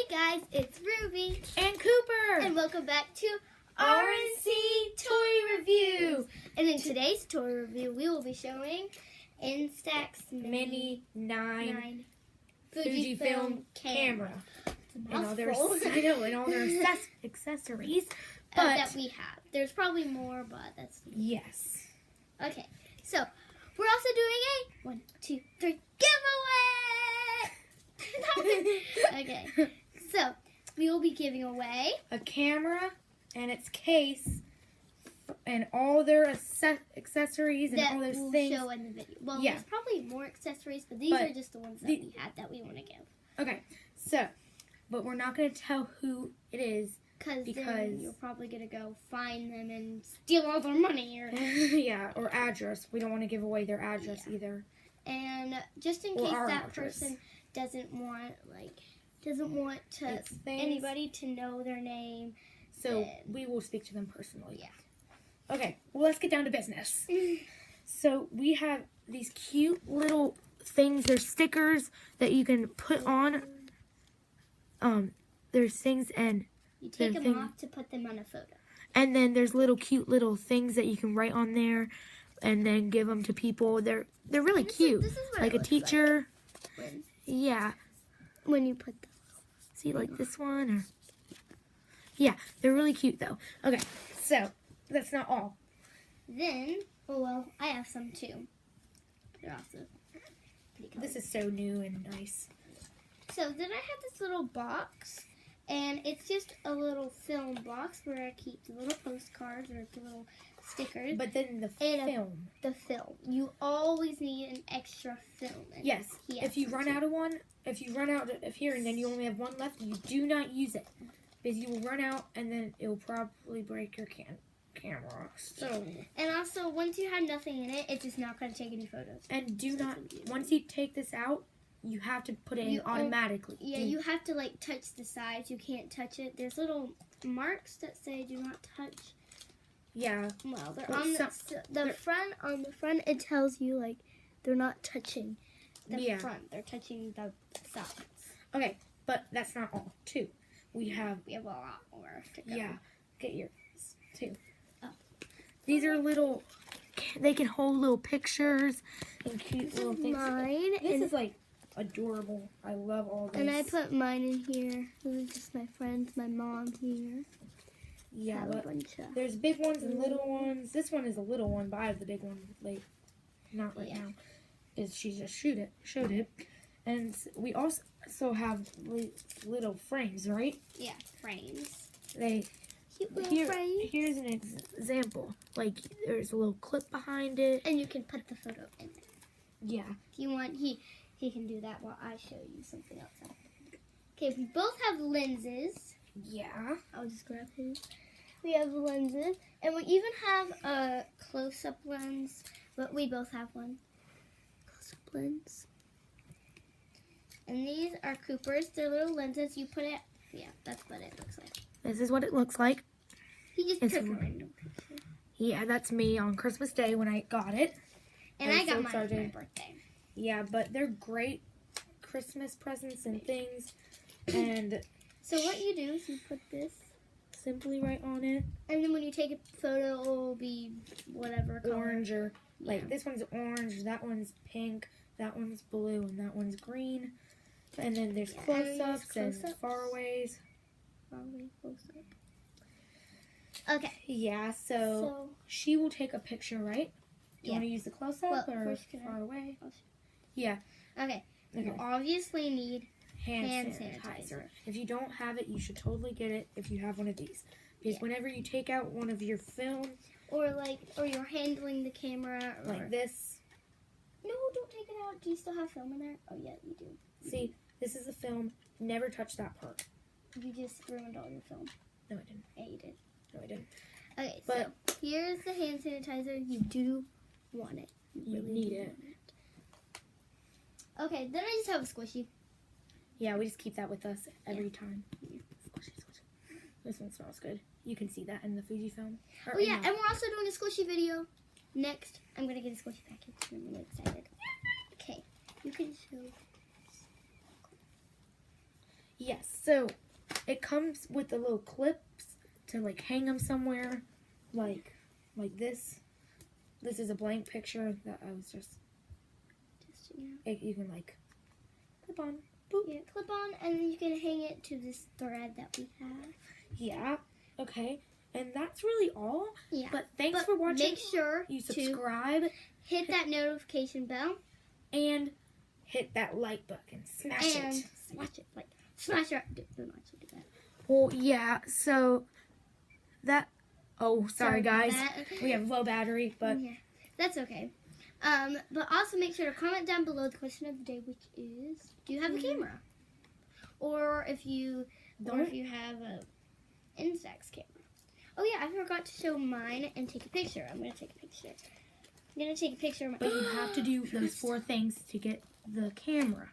guys, it's Ruby and Cooper, and welcome back to RNC Toy Review. And in today's toy review, we will be showing Instax Mini 9 Fujifilm camera. And all their, and all their accessories. But that we have. There's probably more, but that's... Yes. Okay, so we're also doing a 1, 2, 3 giveaway! Okay, so we will be giving away a camera and its case and all their accessories and all those we'll things. Show in the video. Well, there's probably more accessories, but these are just the ones that we had that we want to give. Okay, so, but we're not going to tell who it is. Because you're probably going to go find them and steal all their money. Or yeah, or address. We don't want to give away their address either. And just in case that person doesn't want anybody to know their name. So we will speak to them personally. Yeah. Okay, well, let's get down to business. So we have these cute little things. They're stickers that you can put on. There's things and... You take them off to put them on a photo. And then there's cute little things that you can write on there and then give them to people. They're really cute. This is like a teacher. Yeah. When you put them. See, like this one? Or yeah, they're really cute though. Okay, so that's not all. Then, I have some too. They're also pretty cool. This is so new and nice. So then I have this little box. And it's just a little film box where I keep the little postcards or the little stickers. But then the film. The film. You always need an extra film. Yes. If you run out of one, if you run out of here and then you only have one left, you do not use it. Because you will run out and then it will probably break your camera. So. And also, once you have nothing in it, it's just not going to take any photos. And do not, once you take this out, you have to put it in automatically. Yeah, you have to touch the sides. You can't touch it. There's little marks that say "Do not touch." Yeah. Well, they're on the front. On the front, it tells you they're not touching the front. They're touching the sides. Okay, but that's not all. Too, we have a lot more to go. Yeah, get yours too. Oh. These are little. They can hold little pictures and cute little things. Mine. This is adorable. I love all these. And I put mine in here. This is just my friends, my mom here. Yeah, but there's big ones and little ones. This one is a little one, but I have the big one. Not right now. She just showed it. And we also have little frames, right? Yeah, frames. Cute little frames. Here's an example. There's a little clip behind it. And you can put the photo in there. Yeah. If you want, he can do that while I show you something else. Okay, we both have lenses. Yeah. I'll just grab his. We have lenses. And we even have a close-up lens. But we both have one. Close-up lens. And these are Cooper's. They're little lenses. You put it... Yeah, that's what it looks like. This is what it looks like. He just took a random picture. Yeah, that's me on Christmas Day when I got it. And I got mine for my birthday. Yeah, but they're great Christmas presents and things. And so what you do is you put this simply right on it. And then when you take a photo, it will be whatever color. Orange or this one's orange, that one's pink, that one's blue, and that one's green. And then there's close-ups and far-aways. Close-up. Okay. Yeah, so she will take a picture, right? Do you want to use the close-up or far away? Yeah. Okay. You obviously need hand sanitizer. If you don't have it, you should totally get it if you have one of these. Because whenever you take out one of your film... Or you're handling the camera. Like this. No, don't take it out. Do you still have film in there? Oh, yeah, you do. See, this is the film. Never touch that part. You just ruined all your film. No, I didn't. Yeah, you did. No, I didn't. Okay, so here's the hand sanitizer. You do want it. You really need it. Okay, then I just have a squishy. Yeah, we just keep that with us every time. Squishy, squishy. This one smells good. You can see that in the Fujifilm. Oh yeah, and we're also doing a squishy video. Next, I'm going to get a squishy package. I'm really excited. Okay, you can show. Yes, so it comes with the little clips to like hang them somewhere, like this. This is a blank picture that I was just you can like clip on. Boop. Yeah, clip on, and then you can hang it to this thread that we have. Yeah. Okay. And that's really all. Yeah. But thanks for watching. Make sure you subscribe, hit that notification bell, and hit that like button. Smash it. Smash it. Don't actually do that. Well, yeah. So that. Oh, sorry guys. We have low battery, but yeah, that's okay. But also make sure to comment down below the question of the day, which is, do you have a camera? Or if you have a Instax camera. Oh yeah, I forgot to show mine and take a picture. I'm gonna take a picture. I'm gonna take a picture of my. But you have to do those 4 things to get the camera.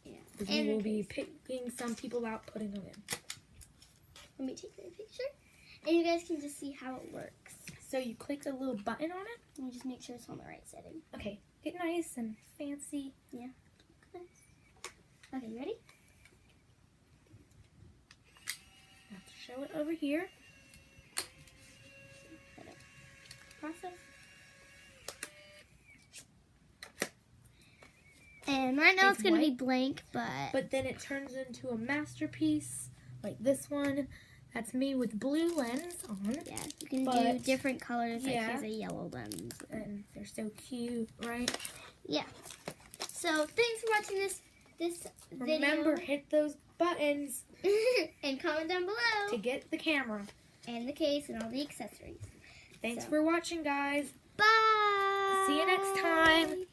Yeah. Because we will be picking some people out, putting them in. Let me take a picture, and you guys can just see how it works. So you click the little button on it. And you just make sure it's on the right setting. Okay. Get nice and fancy. Yeah. Nice. Okay, you ready? I have to show it over here. Process. And right now it's going to be blank, but then it turns into a masterpiece like this one. That's me with blue lens on. Yeah, you can do different colors. Yeah. Like here's a yellow lens. And they're so cute, right? Yeah. So thanks for watching this video. Remember, hit those buttons. And comment down below. To get the camera. And the case and all the accessories. Thanks for watching, guys. Bye. See you next time.